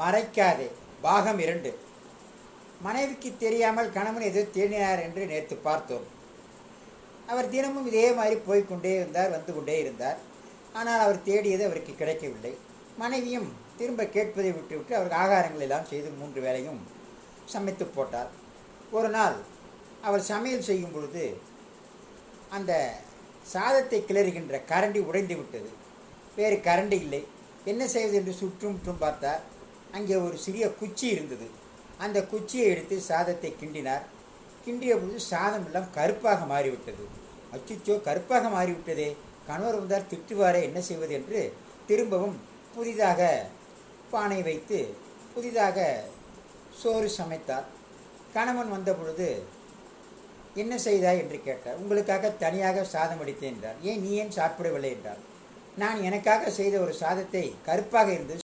மறைக்காதே பாகம் 2. மனைவிக்கு தெரியாமல் கணவன் எது தேடினார் என்று நேற்று பார்த்தோம். அவர் தினமும் இதே மாதிரி போய்கொண்டே இருந்தார், வந்து கொண்டே இருந்தார். ஆனால் அவர் தேடியது அவருக்கு கிடைக்கவில்லை. மனைவியும் திரும்ப கேட்பதை விட்டுவிட்டு அவருக்கு ஆகாரங்கள் எல்லாம் செய்து 3 வேளையும் சமைத்து போட்டார். ஒரு நாள் அவர் சமையல் செய்யும் பொழுது அந்த சாதத்தை கிளறுகின்ற கரண்டி உடைந்து விட்டது. வேறு கரண்டி இல்லை. என்ன செய்வது என்று சுற்றும் பார்த்தார். அங்கே ஒரு சிறிய குச்சி இருந்தது. அந்த குச்சியை எடுத்து சாதத்தை கிண்டினார். கிண்டிய பொழுது சாதம் எல்லாம் கருப்பாக மாறிவிட்டது. அச்சுச்சோ, கருப்பாக மாறிவிட்டதே, கணவர் வந்தார் திட்டுவாரே, என்ன செய்வது என்று திரும்பவும் புதிதாக பானை வைத்து புதிதாக சோறு சமைத்தார். கணவன் வந்த பொழுது என்ன செய்தாய் என்று கேட்டார். உங்களுக்காக தனியாக சாதம் அடித்தேன் என்றார். ஏன், நீ ஏன் சாப்பிடவில்லை என்றார். நான் எனக்காக செய்த ஒரு சாதத்தை கருப்பாக இருந்தது